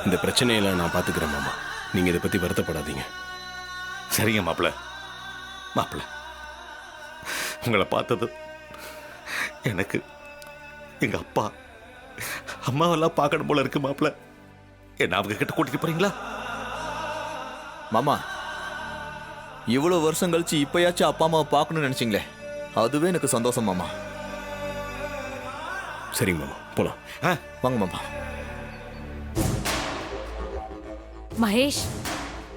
இந்த பிரச்சனையெல்லாம் நான் பார்த்துக்கிறேன் மாமா. நீங்கள் இதை பற்றி வருத்தப்படாதீங்க. சரிங்க மாப்பிள்ள. மாப்பிள்ள, உங்களை பார்த்தது எனக்கு எங்க அப்பா அம்மாவெல்லாம் பார்க்கணும் போல இருக்கு மாப்பிள்ள. என்ன அவங்க கிட்ட கூட்டிட்டு போறீங்களா? மாமா, இவ்வளவு வருஷம் கழிச்சு இப்பயாச்சும் அப்பா அம்மாவை பார்க்கணும்னு நினைச்சீங்களே, அதுவே எனக்கு சந்தோஷம் மாமா. சரிங்க மாமா, போலாம். வாங்க மாமா. மகேஷ்,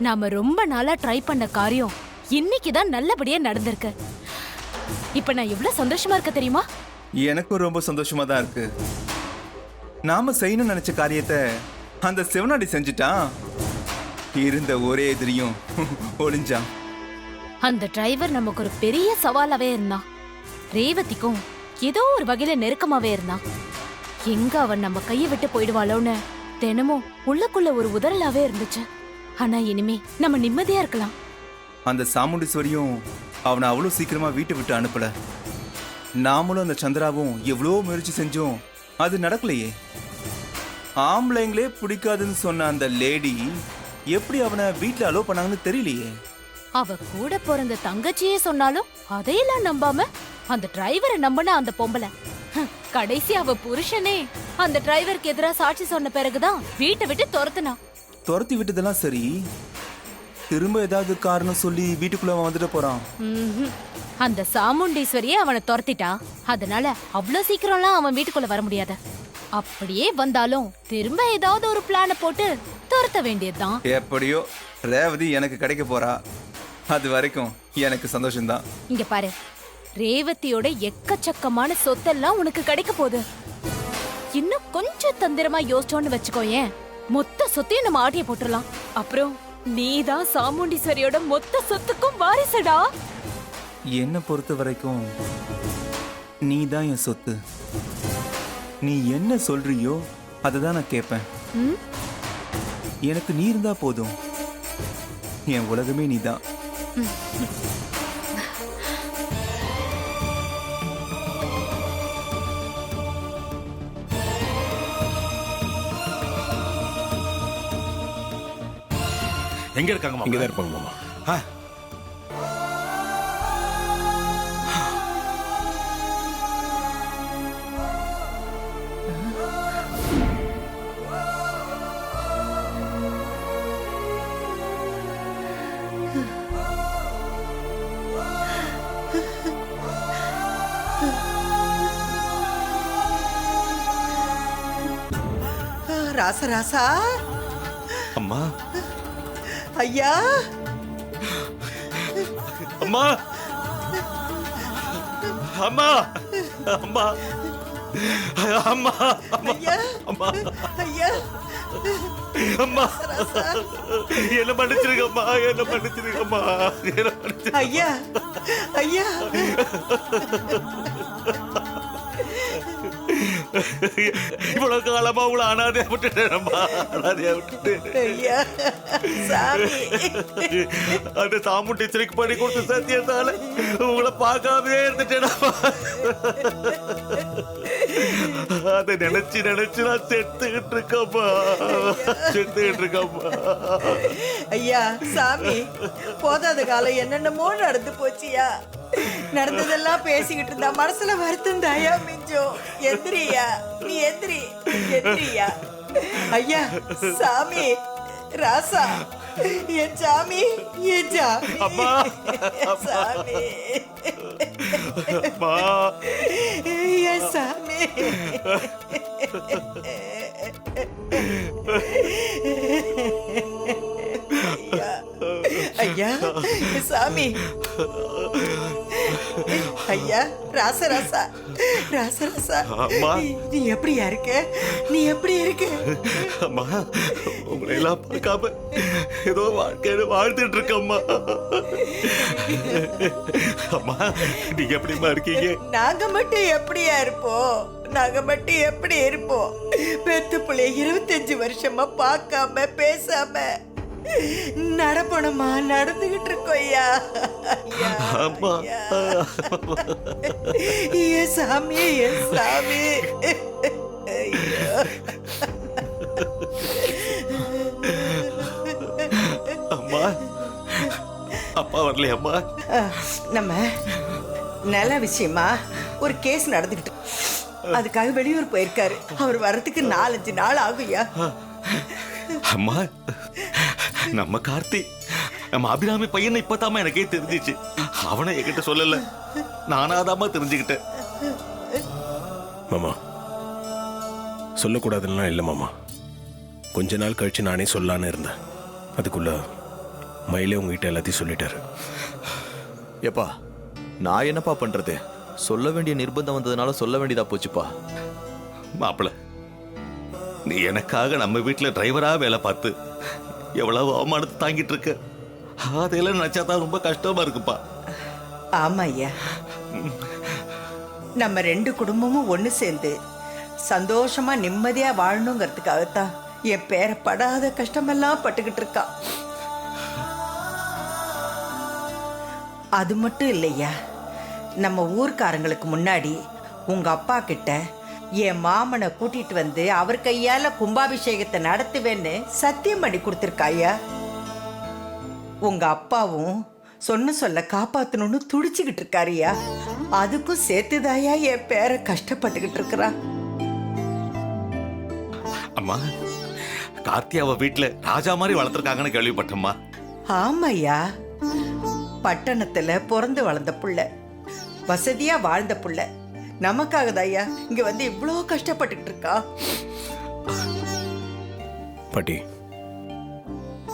நாம ரொம்ப நாளா ட்ரை பண்ண காரியம் இன்னைக்கு தான் நல்லபடியா நடந்திருக்கு. இப்ப நான் எவ்வளவு சந்தோஷமா இருக்க தெரியுமா? எனக்கும் ரொம்ப சந்தோஷமா தான் இருக்கு. நாம செய்யணும்னு நினைச்ச காரியத்தை அந்த சிவனாடி செஞ்சுட்டான். இருந்த ஒரே எதிரியும் ஒளிஞ்சான். அந்த டிரைவர் நமக்கு ஒரு பெரிய சவாலாவே இருந்தான். ரேவதிக்கும் ஏதோ ஒரு வகையில நெருக்கமாவே இருந்தான். எங்க அவன் நம்ம கையை விட்டு போயிடுவாளோன்னு தினமும் உள்ளுக்குள்ள ஒரு உதறலாவே இருந்துச்சு. ஆனா இனிமே நம்ம நிம்மதியா இருக்கலாம். அந்த சாமுண்டீஸ்வரியும் அவனை அவ்வளோ சீக்கிரமா வீட்டை விட்டு அனுப்பல. நாமளும் அந்த சந்திராவும் எவ்வளோ முயற்சி செஞ்சோம், அது நடக்கலையே. ஆம்பளைங்களே பிடிக்காதுன்னு சொன்ன அந்த லேடி எப்படி அவனை வீட்டுல அலோ பண்ணாங்கன்னு தெரியலையே. அவ கூட பிறந்த தங்கச்சியே சொன்னாலும் அதையெல்லாம் நம்பாம அந்த டிரைவரை நம்பின அந்த பொம்பளை கடைசி அவ புருஷனே அந்த டிரைவருக்கு எதிரா சாட்சி சொன்ன பிறகுதான் வீட்டை விட்டு துரத்துனா. துரத்தி விட்டதெல்லாம் சரி, திரும்ப ஏதாவது காரணம் சொல்லி வீட்டுக்குள்ள அவன் வந்துட்டு போறான். அந்த சாமுண்டீஸ்வரியே அவனை துரத்திட்டா. அதனால அவ்வளவு சீக்கிரம்லாம் அவன் வீட்டுக்குள்ள வர முடியாது. அப்படியே வந்தாலும் திரும்ப ஏதாவது ஒரு பிளான போட்டு துரத்த வேண்டியதுதான். எப்படியோ ரேவதி எனக்கு கிடைக்க போறா. அது வரைக்கும் எனக்கு சந்தோஷம்தான். இங்க பாரு, ரேவதியோட எக்கச்சக்கமான சொத்தெல்லாம் உனக்கு கிடைக்க போகுது. இன்னும் கொஞ்சம் தந்திரமா யோசிச்சோன்னு வச்சுக்கோயேன், மொத்த சொத்தையும் நம்ம ஆட்டிய போட்டுடலாம். அப்புறம் நீதான் சாமுண்டீஸ்வரியோட மொத்த சொத்துக்கும் வாரிசுடா. என்னை பொறுத்த வரைக்கும் நீ தான் என் சொத்து. நீ என்ன சொல்றியோ அதை தான் நான் கேட்பேன். எனக்கு நீ இருந்தா போதும். என் உலகமே நீதான். எங்க இருக்காங்க? இங்கே தான் இருப்பாங்க மாமா. ராசா ராசா, அம்மா, ஐயா, அம்மா, அம்மா, அம்மா, அம்மா, ஐயா, அம்மா, ஐயா, அம்மா, என்ன மன்னிச்சிருக்கம்மா, என்ன மன்னிச்சிருக்கம்மா, என்ன மன்னிச்சிருக்க. ஐயா, ஐயா, இவ்வளவு காலமா உங்களை அனாதையா விட்டுட்டேனம்மா, அனாதையா விட்டுட்டேன். ஐயா, சாமி, அந்த சாமு டீச்சருக்கு பண்ணி கொடுத்த சத்தியத்தால உங்களை பார்க்காமலே இருந்துட்டேனம்மா. அதை நினைச்சு நினைச்சு நான் செத்துக்கிட்டு இருக்கேம்மா, செத்துக்கிட்டு இருக்கேம்மா. ஐயா, சாமி, போதாத காலம் என்னென்னமோ நடந்து போச்சியா. நடந்ததெல்லாம் பேசிக்கிட்டு இருந்தா மனசுல வருத்தம் தாயா மிஞ்சம். எந்திரியா, நீ எந்திரி, எந்திரியா. ஐயா, சாமி, ராசா, என் சாமி, என் சாமி, அம்மா, சாமி, அம்மா, என் சாமி. ஐயா, சாமி, ஐயா, ராசா ராசா, ராசா ராசா, அம்மா. நீ எப்படியா இருக்க? நீ எப்படி இருக்க? அம்மா, உங்களை எல்லாம் பார்க்காம ஏதோ வாழ்க்கையில வாழ்ந்துட்டு இருக்கம்மா. அம்மா, நீங்க எப்படிமா இருக்கீங்க? நாங்க மட்டும் எப்படியா இருப்போம்? நாங்க மட்டும் எப்படி இருப்போம்? பெத்து பிள்ளை 25 வருஷமா பார்க்காம பேசாம நடப்பணுமா நடந்துகிட்டு இருக்கோம். ஐயா, அம்மா, என் சாமி, என் சாமி. ஐயோ. வரலையம்மா? நம்ம நல்ல விஷயமா ஒரு கேஸ் நடந்துக்கிட்டு அதுக்காக வெளியூர் போயிருக்காரு. அவர் வர்றதுக்கு 4-5 நாள் ஆகுயா. அம்மா, நம்ம கார்த்தி நம்ம அபிராமி பையன் இப்பதாம்மா எனக்கே தெரிஞ்சிச்சு. அவனை என்கிட்ட சொல்லல, நானாதாம்மா தெரிஞ்சுக்கிட்டேன். மாமா சொல்லக்கூடாதுன்னா இல்லை மாமா. கொஞ்ச நாள் கழிச்சு நானே சொல்லலான்னு இருந்தேன். அதுக்குள்ள மயிலே உங்ககிட்ட எல்லாத்தையும் சொல்லிட்டாரு. எப்பா நான் என்னப்பா பண்றது? சொல்ல வேண்டிய நிர்பந்தம் வந்ததுனால சொல்ல வேண்டியதா போச்சுப்பா. மாப்பிள, நீ எனக்காக நம்ம வீட்டுல டிரைவரா வேலை பார்த்து எவ்வளவு அவமானத்தை தாங்கிட்டு இருக்க. அதையெல்லாம் நினைச்சாதான் ரொம்ப கஷ்டமா இருக்குப்பா. ஆமா ஐயா, நம்ம 2 குடும்பமும் ஒண்ணு சேர்ந்து சந்தோஷமா நிம்மதியா வாழணுங்கிறதுக்காகத்தான் என் பேரை படாத கஷ்டமெல்லாம் பட்டுக்கிட்டு இருக்கா. அது மட்டும் இல்லையா, நம்ம ஊர்க்காரங்களுக்கு முன்னாடி உங்க அப்பா கிட்ட என் மாமனை கூட்டிட்டு வந்து அவர் கையால கும்பாபிஷேகத்தை நடத்துவேன்னு சத்தியம் பண்ணி கொடுத்துருக்காயா. உங்க அப்பாவும் சொன்ன சொல்ல காப்பாத்தணும்னு துடிச்சுக்கிட்டு இருக்காருயா. அதுக்கும் சேர்த்துதாயா என் பேரை கஷ்டப்பட்டுக்கிட்டு இருக்கிறா. அம்மா, கார்த்தி அவ வீட்டுல ராஜா மாதிரி வளர்த்துருக்காங்கன்னு கேள்விப்பட்டம்மா. ஆமாய்யா, பட்டணத்துல பிறந்து வளர்ந்த புள்ள, வசதியா வாழ்ந்த புள்ள, நமக்காக தாயா இங்க வந்து இவ்வளோ கஷ்டப்பட்டுக்கிட்டு இருக்கா. பாட்டி,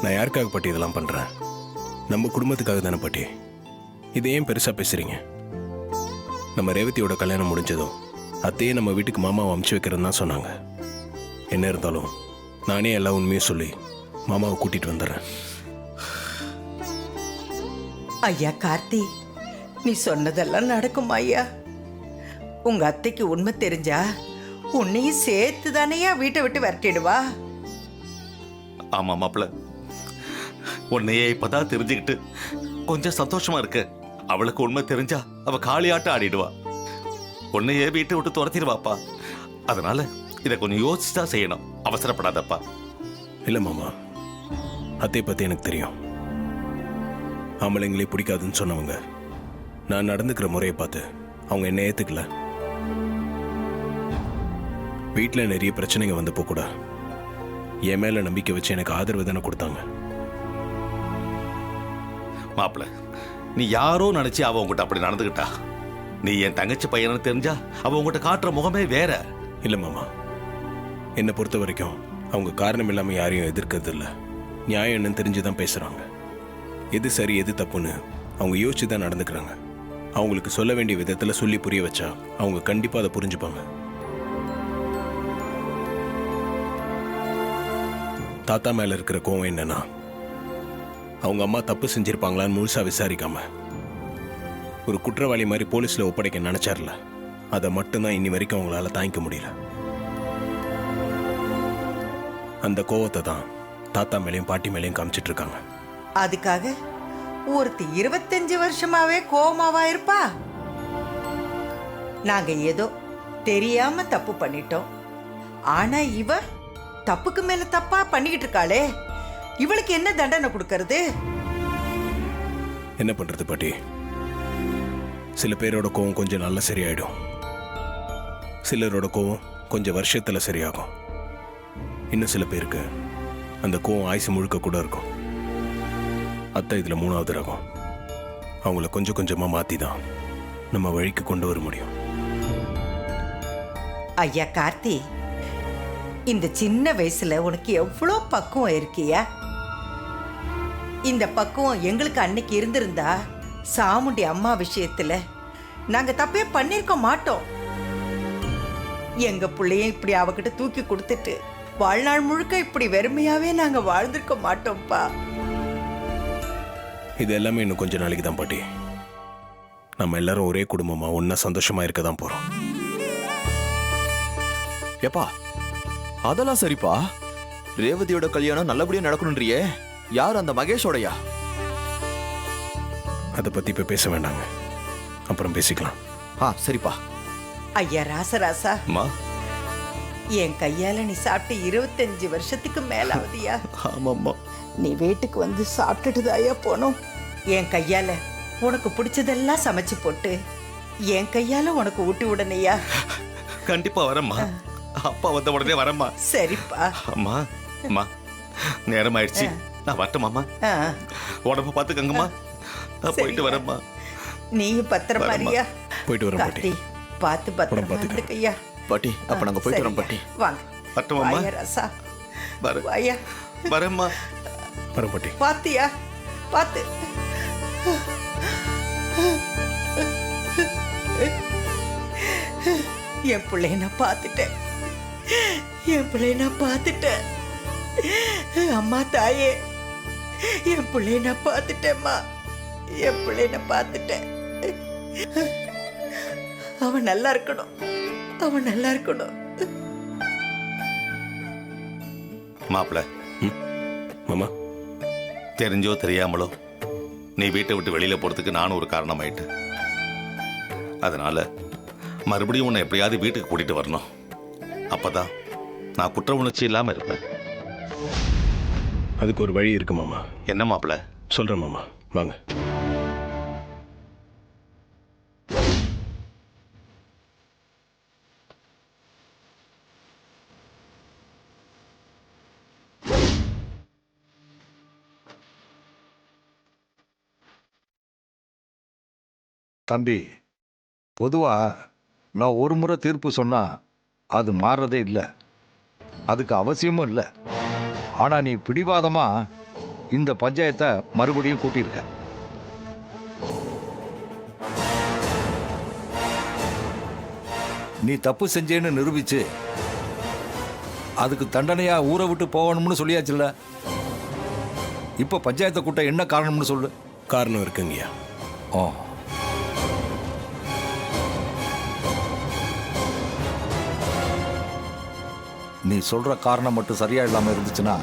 நான் யாருக்காக பாட்டி இதெல்லாம் பண்றேன்? நம்ம குடும்பத்துக்காக தானே பாட்டி. இதை ஏன் பெருசா பேசுறீங்க? நம்ம ரேவதியோட கல்யாணம் முடிஞ்சதும் அத்தையே நம்ம வீட்டுக்கு மாமாவை அமுச்சு வைக்கிறேன்னு தான் சொன்னாங்க. என்ன இருந்தாலும் நானே எல்லா உண்மையும் சொல்லி மாமாவை கூட்டிட்டு வந்துடுறேன். ஐயா கார்த்தி, நீ சொன்னதெல்லாம் நடக்குமா ஐயா? உங்க அத்தைக்கு உண்மை தெரிஞ்சா உன்னையும் சேர்த்து தானேயா வீட்டை விட்டு விரட்டிடுவா. ஆமா மாப்பிள, உன்னையே இப்பதான் தெரிஞ்சுக்கிட்டு கொஞ்சம் சந்தோஷமா இருக்கு. அவளுக்கு உண்மை தெரிஞ்சா அவ காளியாட்டம் ஆடிடுவா, உன்னையே வீட்டை விட்டு துரத்திடுவாப்பா. அதனால இதை கொஞ்சம் யோசிச்சுதான் செய்யணும், அவசரப்படாதப்பா. இல்லை மாமா, அத்தை பற்றி எனக்கு தெரியும். ஆம்பளைங்களே பிடிக்காதுன்னு சொன்னவங்க நான் நடந்துக்கிற முறையை பார்த்து அவங்க என்ன ஏற்றுக்கல. வீட்டில் நிறைய பிரச்சனைங்க வந்தப்போ கூட என் மேலே நம்பிக்கை வச்சு எனக்கு ஆதரவு தானே கொடுத்தாங்க. மாப்பிள, நீ யாரோ நினைச்சு அவ உங்ககிட்ட அப்படி நடந்துகிட்டா. நீ என் தங்கச்சி பையனு தெரிஞ்சா அவ உங்ககிட்ட காட்டுற முகமே வேற. இல்லை மாமா, என்னை பொறுத்த வரைக்கும் அவங்க காரணம் இல்லாமல் யாரையும் எதிர்க்கிறது இல்லை. நியாயம் என்னன்னு தெரிஞ்சு தான் பேசுகிறாங்க. எது சரி எது தப்புன்னு அவங்க யோசிச்சு தான் நடந்துக்கிறாங்க. அவங்களுக்கு சொல்ல வேண்டிய விதத்தில் சொல்லி புரிய வச்சா அவங்க கண்டிப்பாக அதை புரிஞ்சுப்பாங்க. தாத்தா மேலே இருக்கிற கோவம் என்னன்னா, அவங்க அம்மா தப்பு செஞ்சிருப்பாங்களான்னு முழுசா விசாரிக்காம ஒரு குற்றவாளி மாதிரி போலீஸில் ஒப்படைக்க நினைச்சார்ல, அதை மட்டும்தான் இன்னி வரைக்கும் அவங்களால தாங்கிக்க முடியல. அந்த கோவத்தை தான் தாத்தா மேலேயும் பாட்டி மேலேயும் காமிச்சிட்டு இருக்காங்க. அதுக்காக ஒருத்தி 25 வருஷமாவே கோமாவா இருப்பா? நாங்க ஏதோ தெரியாம தப்பு பண்ணிட்டோம், ஆனா இவ தப்புக்கு மேல தப்பா பண்ணிக்கிட்டு இருக்காளே, இவளுக்கு என்ன தண்டனை கொடுக்கறது? என்ன பண்றது பாட்டி? சில பேரோட கோவம் கொஞ்சம் நல்லா சரியாயிடும், சிலரோட கோவம் கொஞ்சம் வருஷத்துல சரியாகும். இன்னும் சில பேருக்கு அந்த கோவம் ஆயுசு முழுக்க கூட இருக்கும். அத்தை இதுல 3வது ரகம். அவங்கள கொஞ்சம் கொஞ்சமா மாத்தி தான் நம்ம வழிக்கு கொண்டு வர முடியும். ஐயா கார்த்தி, இந்த சின்ன வயசுல உனக்கு எவ்வளோ பக்குவம் இருக்கியா? இந்த பக்குவம் எங்களுக்கு அன்னைக்கு இருந்திருந்தா சாமுண்டி அம்மா விஷயத்துல நாங்க தப்பே பண்ணிருக்க மாட்டோம். எங்க பிள்ளைய இப்படி அவகிட்ட தூக்கி கொடுத்துட்டு வாழ்நாள் முழுக்க இப்படி வெறுமையாவே நாங்க வாழ்ந்திருக்க மாட்டோம்ப்பா. இது எல்லாமே இன்னும் கொஞ்ச நாளைக்கு தான் பாட்டி. நம்ம எல்லாரும் ஒரே குடும்பமா ஒன்னா சந்தோஷமா இருக்க தான் போறோம். எப்பா அதெல்லாம் சரிப்பா. ரேவதியோட கல்யாணம் நல்லபடியா நடக்கணும்ன்றியே. யார் அந்த மகேஷோடையா? அதை பத்தி இப்ப பேச வேண்டாங்க, அப்புறம் பேசிக்கலாம். சரிப்பா. ஐயா ராசராசா, அம்மா, என் கையால நீ சாப்பிட்டு 25 வருஷத்துக்கு மேல ஆகுதியா? ஆமாம்மா. நீ வீட்டுக்கு வந்து சாப்பிட்டுட்டு தாயா போனோம். என் கையால உனக்கு பிடிச்சதெல்லாம் சமைச்சு போட்டு என் கையால உனக்கு ஊட்டி விடணையா? கண்டிப்பா வரேம்மா. அப்பா வந்த உடனே வரேம்மா. சரிப்பா. அம்மா அம்மா நேரம் ஆயிடுச்சு, நான் வரட்டுமாம்மா? ஆ, உடம்ப பார்த்துக்கங்கம்மா. நான் போயிட்டு வரேம்மா. நீயும் பத்திரமா இருக்கியா? போயிட்டு வரேன் பாட்டி. கார்த்தி, பார்த்து பத்திரமா பார்த்துக்க. இருந்துக்கையா. பாட்டி அப்ப நாங்க போயிட்டு வரோம் பாட்டி. வாங்க. வரட்டுமாம்மா? வாயா ரசா, வரேன் வாயா. வரேம்மா. வரேன் பாட்டி. பாத்தியா? பாத்து. என் பிள்ளைய நான் பார்த்துட்டேன். என் பிள்ளைய நான் பார்த்துட்டேன். அம்மா தாயே, என் பிள்ளைய நான் பார்த்துட்டேம்மா. என் பிள்ளைய நான் பார்த்துட்டேன். அவன் நல்லா இருக்கணும். அவன் நல்லா இருக்கணும். மாப்பிள்ள, மாமா, தெரிஞ்சோ தெரியாமலோ நீ வீட்டை விட்டு வெளியில போறதுக்கு நானும் ஒரு காரணமாயிட்டேன். அதனால மறுபடியும் உன்னை எப்படியாவது வீட்டுக்கு கூட்டிட்டு வரணும். அப்பதான் நான் குற்ற உணர்ச்சி இல்லாம இருப்பேன். அதுக்கு ஒரு வழி இருக்கு மாமா. என்ன மாப்பிள்ள? சொல்றேன் மாமா, வாங்க. தம்பி, பொதுவாக நான் ஒரு முறை தீர்ப்பு சொன்னால் அது மாறுறதே இல்லை, அதுக்கு அவசியமும் இல்லை. ஆனால் நீ பிடிவாதமாக இந்த பஞ்சாயத்தை மறுபடியும் கூட்டியிருக்க. நீ தப்பு செஞ்சேன்னு நிரூபிச்சு அதுக்கு தண்டனையாக ஊரை விட்டு போகணும்னு சொல்லியாச்சுல்ல. இப்போ பஞ்சாயத்தை கூட்ட என்ன காரணம்னு சொல்லு. காரணம் இருக்குங்கய்யா. ஓ, நீ சொல்ற காரணம் மட்டும் சரியா இல்லாம இருந்துச்சுன்னா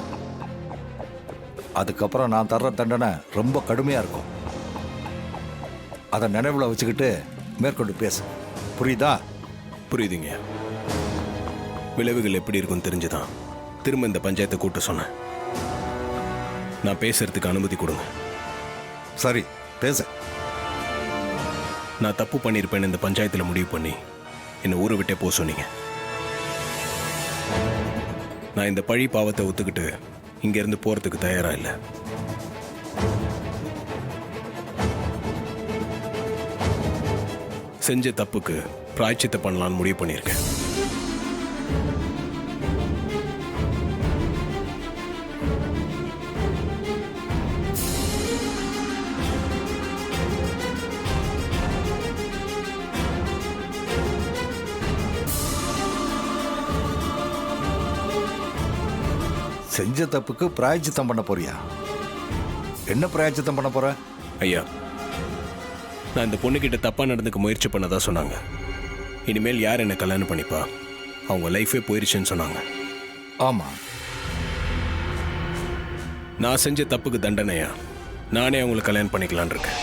அதுக்கப்புறம் நான் தர்ற தண்டனை ரொம்ப கடுமையா இருக்கும். அதை நினைவுல வச்சுக்கிட்டு மேற்கொண்டு பேசு, புரியுதா? புரியுதுங்கய்யா. விளைவுகள் எப்படி இருக்குன்னு தெரிஞ்சுதான் திரும்ப இந்த பஞ்சாயத்தை கூட்ட சொன்னேன். நான் பேசுறதுக்கு அனுமதி கொடுங்க. சரி, பேச. நான் தப்பு பண்ணியிருப்பேன்னு இந்த பஞ்சாயத்தில் முடிவு பண்ணி என்னை ஊரை விட்டே போக சொன்னீங்க. நான் இந்த பழி பாவத்தை ஒத்துக்கிட்டு இங்கேருந்து போகிறதுக்கு தயாராக இல்லை. செஞ்ச தப்புக்கு பிராய்ச்சித்தை பண்ணலான்னு முடிவு பண்ணியிருக்கேன். செஞ்ச தப்புக்கு பிராயச்சித்தம் பண்ண போறியா? என்ன பிராயச்சித்தம் பண்ண போற? ஐயா, நான் இந்த பொண்ணுக்கிட்ட தப்பாக நடந்துக்க முயற்சி பண்ணதா சொன்னாங்க. இனிமேல் யார் என்னை கல்யாணம் பண்ணிப்பா, அவங்க லைஃபே போயிருச்சுன்னு சொன்னாங்க. ஆமா, நான் செஞ்ச தப்புக்கு தண்டனையா நானே அவங்களை கல்யாணம் பண்ணிக்கலான் இருக்கேன்.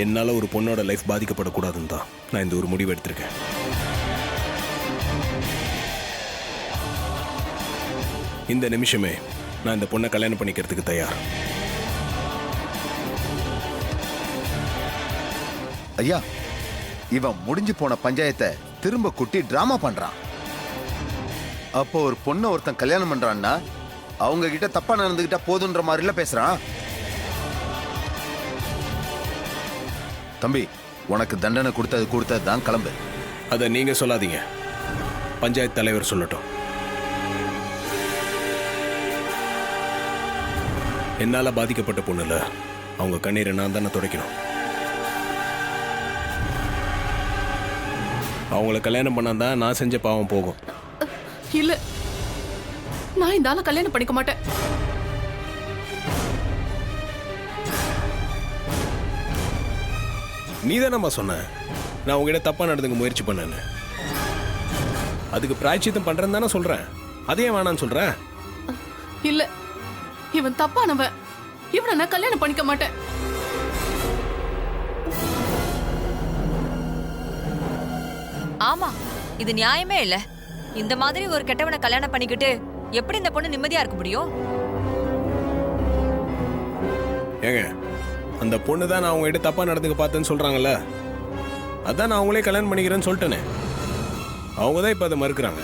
என்னால் ஒரு பொண்ணோட லைஃப் பாதிக்கப்படக்கூடாதுன்னு தான் நான் இந்த ஒரு முடிவு எடுத்திருக்கேன். இந்த நிமிஷமே நான் இந்த பொண்ணை கல்யாணம் பண்ணிக்கிறதுக்கு தயார். ஐயா, இவன் முடிஞ்சு போன பஞ்சாயத்தை திரும்ப குட்டி டிராமா பண்றான். அப்போ ஒரு பொண்ணை ஒருத்தன் கல்யாணம் பண்றான்னா அவங்க கிட்ட தப்பா நடந்துகிட்டா போதுன்ற மாதிரில பேசுறான். தம்பி, உனக்கு தண்டனை கொடுத்தது தான், கிளம்பு. அதை நீங்க சொல்லாதீங்க, பஞ்சாயத்து தலைவர் சொல்லட்டும். என்னால பாதிக்கப்பட்ட பொண்ணுல அவங்க கண்ணீரை நான் தானே துடைக்கணும். அவங்கள கல்யாணம் பண்ணாதான் நான் செஞ்ச பாவம் போகும். இல்ல, நான் இந்த ஆளை கல்யாணம் பண்ணிக்க மாட்டேன். நீ தானம்மா சொன்ன நான் உங்ககிட்ட தப்பா நடந்துக்க முயற்சி பண்ணேன்னு. அதுக்கு பிராய்ச்சித்தம் பண்றேன்னு தானே சொல்றேன். அதே வேணான்னு சொல்றேன். இல்ல, இவன் தப்பானவன். இவனை நான் கல்யாணம் பண்ணிக்க மாட்டேன். ஆமா, இது நியாயமே இல்ல. இந்த மாதிரி ஒரு கெட்டவனை கல்யாணம் பண்ணிக்கிட்டு எப்படி இந்த பொண்ணு நிம்மதியா இருக்க முடியும்? ஏங்க, அந்த பொண்ணு தான் நான் அவங்ககிட்ட தப்பா நடந்துக்க பார்த்தேன்னு சொல்றாங்கல்ல, அதான் நான் அவங்களே கல்யாணம் பண்ணிக்கிறேன்னு சொல்லிட்டேனே. அவங்க தான் இப்ப அதை மறுக்கிறாங்க.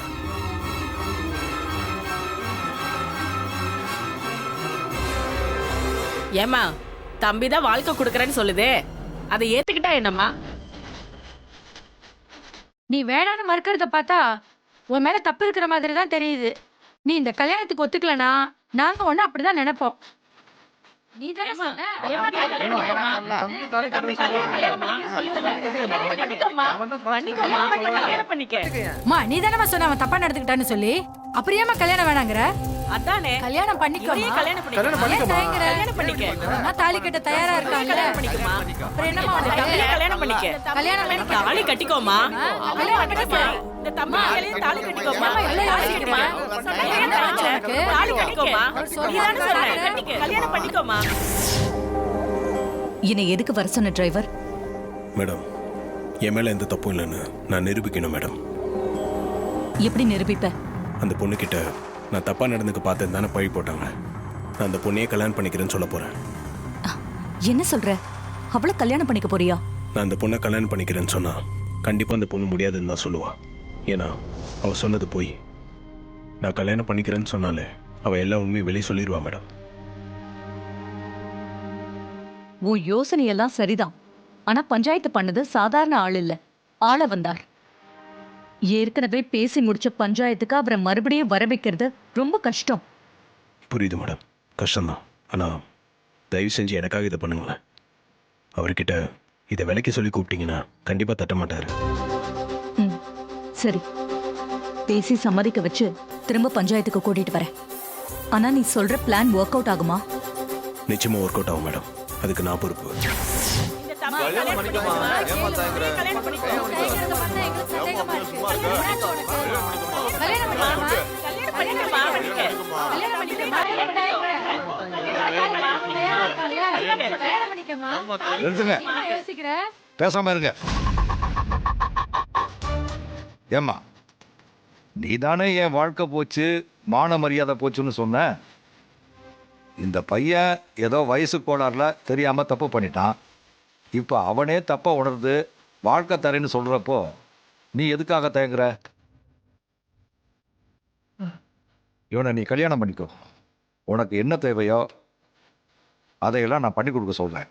ஏமா, தம்பி தான் வாழ்க்கை கொடுக்கறேன்னு சொல்லுதே, அதை ஏத்துக்கிட்டா என்னம்மா? நீ வேணான்னு மறுக்கிறத பார்த்தா உன் மேல தப்பு இருக்கிற மாதிரி தான் தெரியுது. நீ இந்த கல்யாணத்துக்கு ஒத்துக்கலனா நாங்க ஒண்ணு அப்படிதான் நினைப்போம். நீ தானே சொன்ன? அம்மா, நீ தானே சொன்ன அவன் தப்பா நடந்துக்கிட்டான்னு சொல்லி. அப்புறம் கல்யாணம் வேணாங்கிற? அதானே, கல்யாணம் பண்ணிக்கோ. கல்யாணம் பண்ணிக்க. நான் தாலி கட்ட தயாரா இருக்காங்க. அப்புறம் என்னமா கல்யாணம் பண்ணிக்க. கல்யாணம் பண்ணிக்க. தாலி கட்டிக்கோமா. கல்யாணம் பண்ணிக்க. இந்த தம்பி கையில தாலி கட்டிக்கோமா. தாலி கட்டிக்கோமா. நீதானே சொன்ன, கட்டிக்க. கல்யாணம் பண்ணிக்கோமா. என்னை எதுக்கு வர சொன்ன டிரைவர்? மேடம், என் மேல எந்த தப்பும் இல்லைன்னு நான் நிரூபிக்கணும் மேடம். எப்படி நிரூபிப்ப? அந்த பொண்ணுகிட்ட நான் தப்பா நடந்துக்க பார்த்தேன் தானே பழி போட்டாங்க. நான் அந்த பொண்ணையே கல்யாணம் பண்ணிக்கிறேன்னு சொல்ல போறேன். என்ன சொல்ற? அவளை கல்யாணம் பண்ணிக்க போறியா? நான் அந்த பொண்ணை கல்யாணம் பண்ணிக்கிறேன்னு சொன்னா கண்டிப்பா அந்த பொண்ணு முடியாதுன்னு தான் சொல்லுவா. ஏன்னா அவ சொன்னது போய். நான் கல்யாணம் பண்ணிக்கிறேன்னு சொன்னாலே அவ எல்லா உண்மையும் வெளியே சொல்லிடுவா மேடம். உன் யோசனையெல்லாம் சரிதான். ஆனா பஞ்சாயத்து பண்ணது சாதாரண ஆள் இல்ல, ஆள வந்தார். ஏற்கனவே பேசி முடிச்ச பஞ்சாயத்துக்கு அவரை மறுபடியும் வர வைக்கிறது ரொம்ப கஷ்டம். புரியுது மேடம், கஷ்டம்தான். ஆனா தயவு செஞ்சு எனக்காக இதை பண்ணுங்களேன். அவர்கிட்ட இதை விலைக்கு சொல்லி கூப்பிட்டீங்கன்னா கண்டிப்பா தட்ட மாட்டாரு. சரி, பேசி சம்மதிக்க வச்சு திரும்ப பஞ்சாயத்துக்கு கூட்டிட்டு வரேன். ஆனா நீ சொல்ற பிளான் ஒர்க் அவுட் ஆகுமா? நிச்சயமா ஒர்க் அவுட் ஆகும் மேடம். அதுக்கு நான் பொறுப்பு. இந்த தம்பி கல்யாணம் பண்ணிக்கோமா. கல்யாணம் பண்ணிக்கோ. நிறுத்துங்க, பேசாம இருங்க. ஏம்மா, நீதானே என் வாழ்க்கை போச்சு, மான மரியாதை போச்சுன்னு சொன்ன. இந்த பையன் ஏதோ வயசு கோளாறுல தெரியாம தப்பு பண்ணிட்டான். இப்போ அவனே தப்பா உணர்ந்து வாழ்க்கை தரேன்னு சொல்றப்போ நீ எதுக்காக தயங்குற? இவனை நீ கல்யாணம் பண்ணிக்கோ. உனக்கு என்ன தேவையோ அதையெல்லாம் நான் பண்ணி கொடுக்க சொல்றேன்.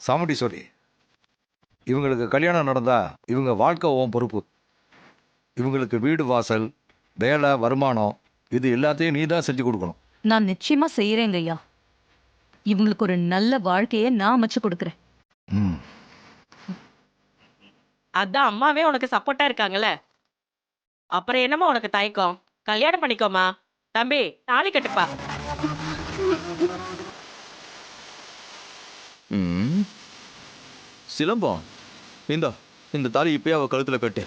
சாமுண்டீஸ்வரி, இவங்களுக்கு கல்யாணம் நடந்தா இவங்க வாழ்க்கை உன் பொறுப்பு. இவங்களுக்கு வீடு வாசல், வேலை, வருமானம் இது எல்லாத்தையும் நீ தான் செஞ்சு கொடுக்கணும். நான் நிச்சயமா செய்யறேங்க ஐயா. இவங்களுக்கு ஒரு நல்ல வாழ்க்கையை நான் அமைச்சு கொடுக்குறேன். அதான் அம்மாவே உனக்கு சப்போர்ட்டா இருக்காங்கல்ல, அப்புறம் என்னமா உனக்கு தயக்கம்? கல்யாணம் பண்ணிக்கோமா. தம்பி, தாலி கட்டுப்பா. சிலம்பம், இந்த தாலி இப்பயே அவ கழுத்துல கட்டு.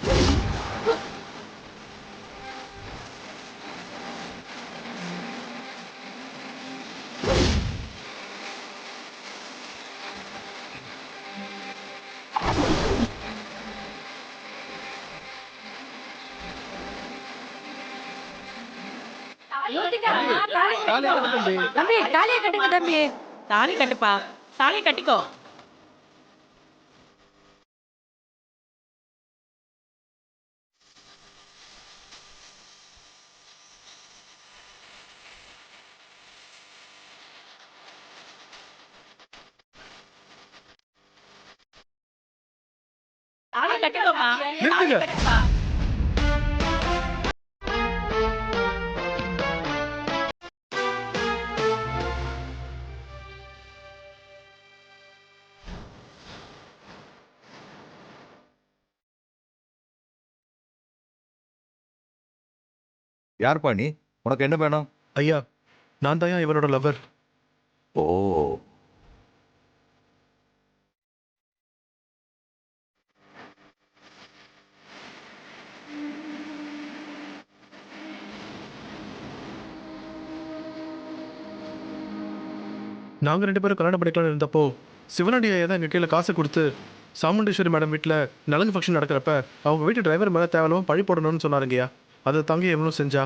தம்பி தாலியை கட்டுங்க. தம்பி தாலி கட்டுப்பா. தாலி கட்டிக்கோ. தாலி கட்டிக்கோமா. தாலி கட்டுப்பா. யார்ப்பா நீ? உனக்கு என்ன வேணும்? ஐயா, நான் தான் இவனோட லவர். ஓ, நாங்கள் 2 பேரும் கல்யாணம் பண்ணிக்கலாம்னு இருந்தப்போ சிவனாண்டி ஐயா தான் எங்கள் கீழே காசு கொடுத்து சாமுண்டீஸ்வரி மேடம் வீட்டில் நலங்கு ஃபங்க்ஷன் நடக்கிறப்ப அவங்க வீட்டு டிரைவர் மேலே தேவையில்லாமல் பழி போடணும்னு சொன்னாருங்கய்யா. அதை தாங்கி எவ்வளோ செஞ்சா